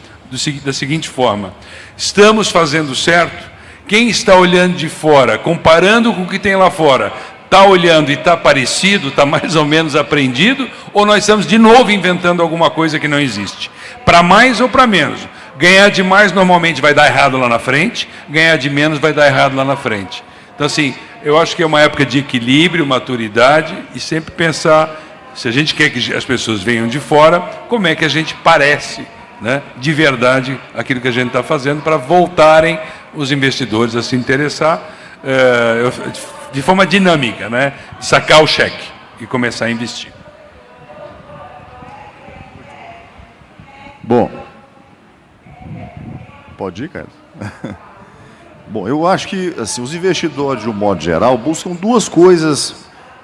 da seguinte forma: estamos fazendo certo? Quem está olhando de fora, comparando com o que tem lá fora, está olhando e está parecido, está mais ou menos aprendido, ou nós estamos de novo inventando alguma coisa que não existe? Para mais ou para menos? Ganhar de mais normalmente vai dar errado lá na frente, ganhar de menos vai dar errado lá na frente. Então, assim, eu acho que é uma época de equilíbrio, maturidade, e sempre pensar, se a gente quer que as pessoas venham de fora, como é que a gente parece, né, de verdade aquilo que a gente está fazendo, para voltarem os investidores a se interessar de forma dinâmica, né, sacar o cheque e começar a investir. Bom, pode ir, Carlos? Bom, eu acho que assim, os investidores, de um modo geral, buscam duas coisas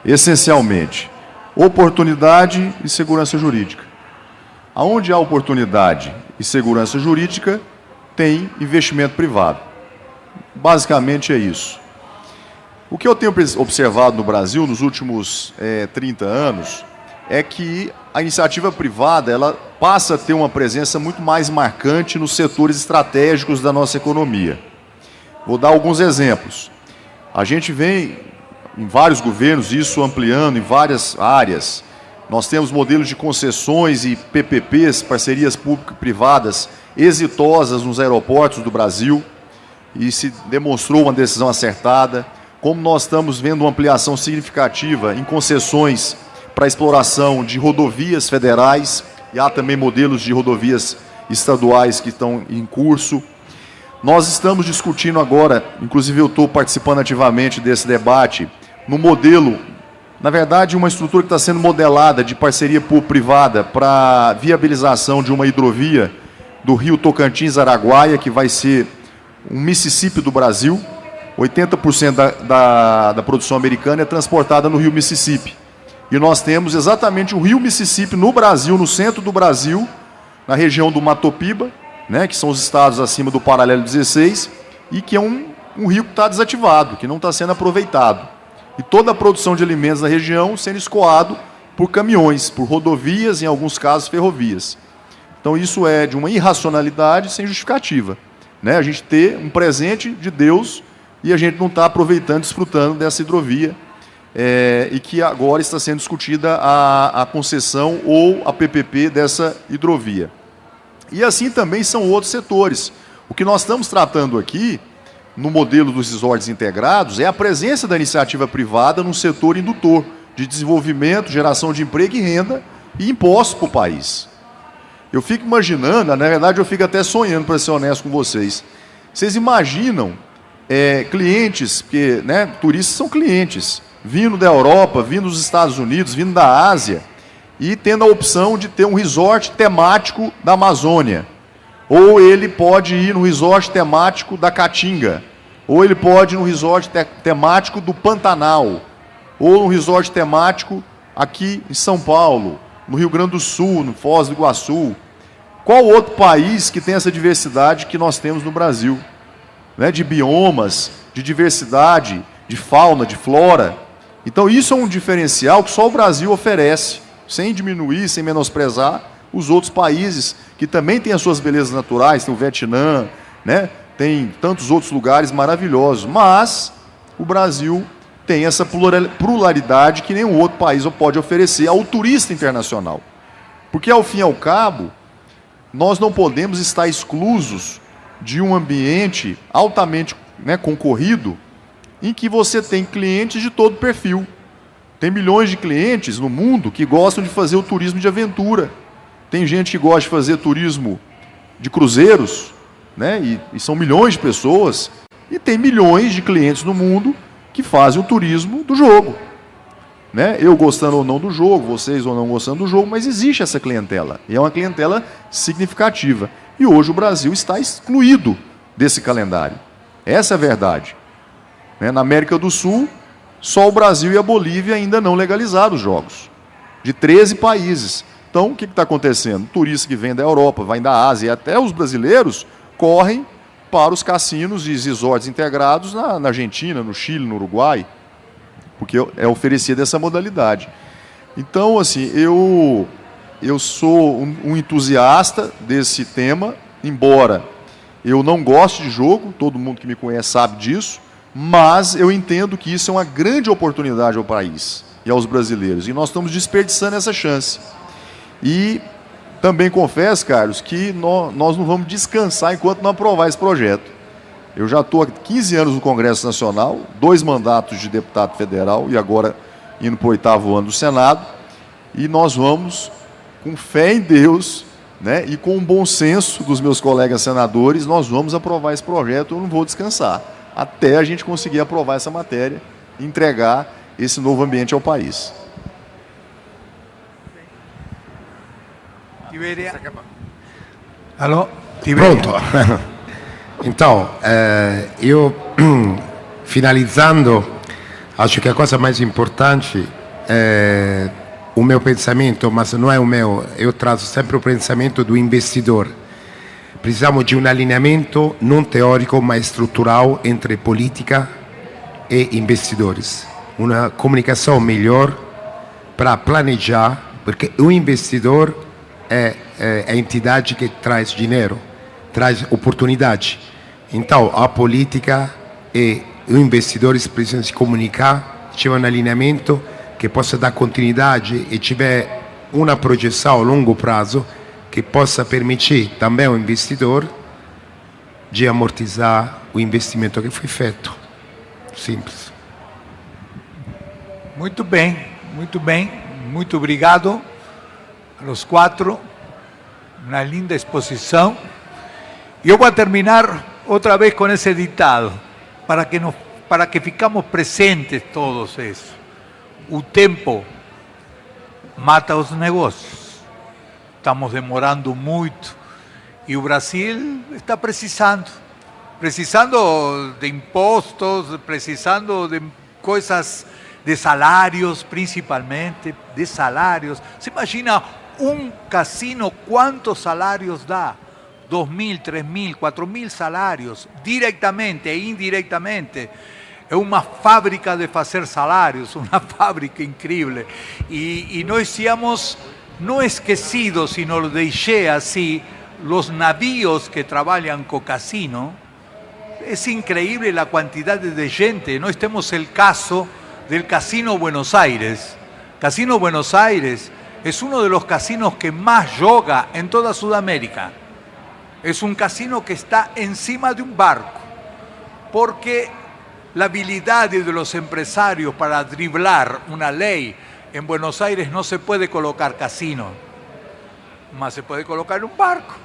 essencialmente: oportunidade e segurança jurídica. Aonde há oportunidade e segurança jurídica, tem investimento privado. Basicamente é isso. O que eu tenho observado no Brasil nos últimos 30 anos é que a iniciativa privada ela passa a ter uma presença muito mais marcante nos setores estratégicos da nossa economia. Vou dar alguns exemplos. A gente vem, em vários governos, isso ampliando em várias áreas. Nós temos modelos de concessões e PPPs, parcerias público-privadas, exitosas nos aeroportos do Brasil, e se demonstrou uma decisão acertada. Como nós estamos vendo uma ampliação significativa em concessões para exploração de rodovias federais, e há também modelos de rodovias estaduais que estão em curso. Nós estamos discutindo agora, inclusive eu estou participando ativamente desse debate, no modelo, na verdade, uma estrutura que está sendo modelada de parceria público-privada para viabilização de uma hidrovia do rio Tocantins-Araguaia, que vai ser um Mississippi do Brasil. 80% da produção americana é transportada no rio Mississippi. E nós temos exatamente o rio Mississippi no Brasil, no centro do Brasil, na região do Mato Piba, né, que são os estados acima do paralelo 16, e que é um rio que está desativado, que não está sendo aproveitado. E toda a produção de alimentos na região sendo escoado por caminhões, por rodovias, em alguns casos ferrovias. Então isso é de uma irracionalidade sem justificativa, né? A gente ter um presente de Deus e a gente não está aproveitando, desfrutando dessa hidrovia, e que agora está sendo discutida a concessão ou a PPP dessa hidrovia. E assim também são outros setores. O que nós estamos tratando aqui, no modelo dos resorts integrados, é a presença da iniciativa privada no setor indutor, de desenvolvimento, geração de emprego e renda e impostos para o país. Eu fico imaginando, na verdade eu fico até sonhando, para ser honesto com vocês. Vocês imaginam clientes, porque turistas são clientes, vindo da Europa, vindo dos Estados Unidos, vindo da Ásia, e tendo a opção de ter um resort temático da Amazônia. Ou ele pode ir no resort temático da Caatinga, ou ele pode ir no resort temático do Pantanal, ou no resort temático aqui em São Paulo, no Rio Grande do Sul, no Foz do Iguaçu. Qual outro país que tem essa diversidade que nós temos no Brasil? De biomas, de diversidade, de fauna, de flora. Então isso é um diferencial que só o Brasil oferece, sem diminuir, sem menosprezar os outros países que também têm as suas belezas naturais, tem o Vietnã, tem tantos outros lugares maravilhosos, mas o Brasil tem essa pluralidade que nenhum outro país pode oferecer ao turista internacional. Porque, ao fim e ao cabo, nós não podemos estar exclusos de um ambiente altamente concorrido, em que você tem clientes de todo perfil. Tem milhões de clientes no mundo que gostam de fazer o turismo de aventura. Tem gente que gosta de fazer turismo de cruzeiros, e são milhões de pessoas. E tem milhões de clientes no mundo que fazem o turismo do jogo. Eu gostando ou não do jogo, vocês ou não gostando do jogo, mas existe essa clientela. E é uma clientela significativa. E hoje o Brasil está excluído desse calendário. Essa é a verdade. Na América do Sul, só o Brasil e a Bolívia ainda não legalizaram os jogos. De 13 países. Então, o que está acontecendo? Turistas que vêm da Europa, vêm da Ásia e até os brasileiros correm para os cassinos e resorts integrados na Argentina, no Chile, no Uruguai, porque é oferecida essa modalidade. Então, assim, eu sou um entusiasta desse tema, embora eu não goste de jogo, todo mundo que me conhece sabe disso, mas eu entendo que isso é uma grande oportunidade ao país e aos brasileiros, e nós estamos desperdiçando essa chance. E também confesso, Carlos, que nós não vamos descansar enquanto não aprovar esse projeto. Eu já estou há 15 anos no Congresso Nacional, 2 mandatos de deputado federal e agora indo para o 8º ano do Senado, e nós vamos, com fé em Deus, e com o bom senso dos meus colegas senadores, nós vamos aprovar esse projeto. Eu não vou descansar até a gente conseguir aprovar essa matéria e entregar esse novo ambiente ao país. Alô? Tiberio. Pronto. Então, io finalizzando, acho que a cosa mais importante é o meu pensamento, mas não é o meu, eu trago sempre o pensamento do investidor. Precisamos de um alinhamento não teórico, mas estrutural entre política e investidores. Uma comunicação melhor para planejar, porque o investidor é a entidade que traz dinheiro, traz oportunidade. Então, a política e os investidores precisam se comunicar, tiver um alinhamento que possa dar continuidade e tiver uma projeção a longo prazo que possa permitir também ao investidor de amortizar o investimento que foi feito. Simples. Muito bem, muito bem. Muito obrigado a los quatro. Uma linda exposição. Eu vou terminar outra vez com esse ditado, para que ficamos presentes todos isso. O tempo mata os negócios. Estamos demorando muito. E o Brasil está precisando de impostos, precisando de coisas, de salários, principalmente, de salários. ¿Se imagina um cassino quantos salários dá? 2.000, 3.000, 4.000 salários, diretamente e indiretamente. É uma fábrica de fazer salários, uma fábrica incrível. E nós tínhamos, não esquecido, sino lo deixei assim, os navios que trabalham com cassino. É incrível a quantidade de gente. Nós temos o caso del Casino Buenos Aires. Casino Buenos Aires es uno de los casinos que más joga en toda Sudamérica. Es un casino que está encima de un barco, porque la habilidad de los empresarios para driblar una ley, en Buenos Aires no se puede colocar casino, más se puede colocar un barco.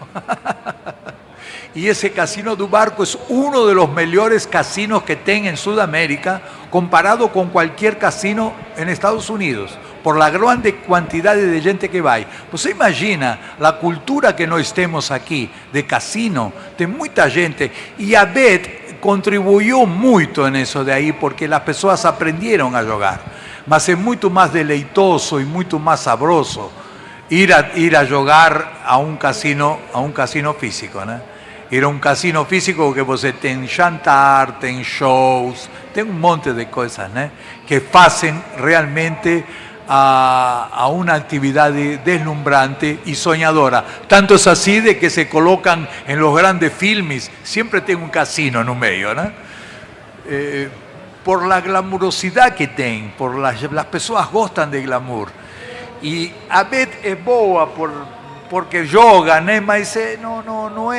Y ese casino de barco es uno de los mejores casinos que tiene en Sudamérica, comparado con cualquier casino en Estados Unidos, por la grande cantidad de gente que va. Você imagina la cultura que nós temos aquí de casino, de mucha gente, y a Bet contribuyó mucho en eso de ahí, porque las personas aprendieron a jugar. Mas es mucho más deleitoso y mucho más sabroso ir a jugar a un casino físico, ¿no? Ir a un casino físico que você tem jantar, tem shows, tem un monte de cosas, ¿no? Que hacen realmente a una actividad deslumbrante y soñadora. Tanto es así de que se colocan en los grandes filmes, siempre tiene un casino en un medio, ¿no? Por la glamurosidad que tienen, por las personas gustan de glamour. Y a Bet es boa porque joga, ¿no? Mas no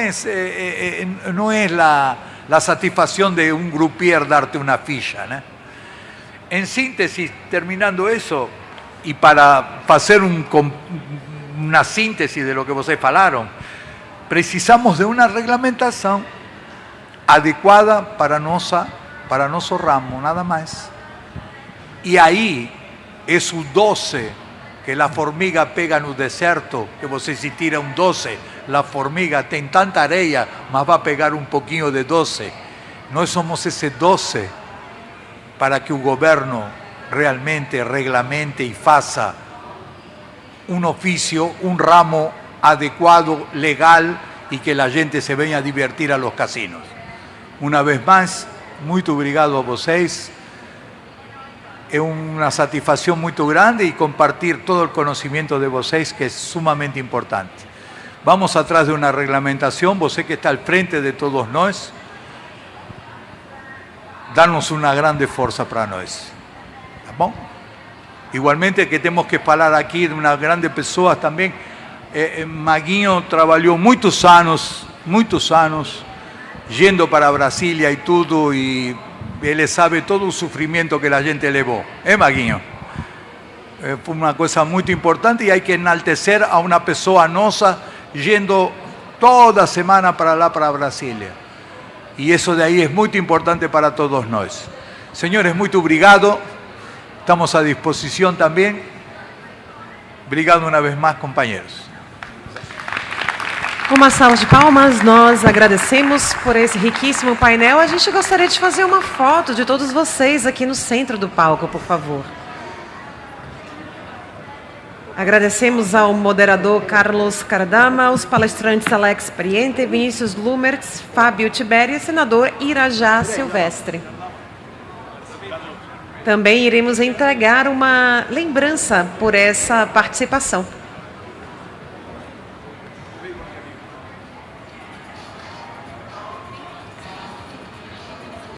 es la satisfacción de un grupier darte una ficha, ¿no? En síntesis, terminando eso, y para hacer una síntesis de lo que vocês falaram, precisamos de una reglamentación adecuada para nuestro ramo, nada más. Y ahí es un 12 que la formiga pega no deserto, que você se tira un 12, la formiga tem tanta areia, mas va a pegar un poquinho de 12. Nós somos ese 12 para que el gobierno realmente reglamente y faça un oficio, un ramo adecuado, legal, y que la gente se venga a divertir a los casinos. Una vez más, muito obrigado a vocês. Es una satisfacción muy grande y compartir todo el conocimiento de vocês, que es sumamente importante. Vamos atrás de una reglamentación, você que está al frente de todos nós, darnos una grande fuerza para nós. ¿Tá bom? Igualmente que tenemos que falar aquí de unas grandes pessoas también. Maguinho trabajó muchos años, yendo para Brasilia y todo, y él sabe todo el sufrimiento que la gente levó. Maguinho? Fue una cosa muy importante y hay que enaltecer a una persona nosa yendo toda semana para lá, para Brasilia. Y eso de ahí es muy importante para todos nosotros. Señores, muy obrigado. Estamos a disposición también. Obrigado una vez más, compañeros. Uma salva de palmas, nós agradecemos por esse riquíssimo painel. A gente gostaria de fazer uma foto de todos vocês aqui no centro do palco, por favor. Agradecemos ao moderador Carlos Cardama, aos palestrantes Alex Pariente, Vinícius Lumertz, Fábio Tibério e senador Irajá Silvestre. Também iremos entregar uma lembrança por essa participação.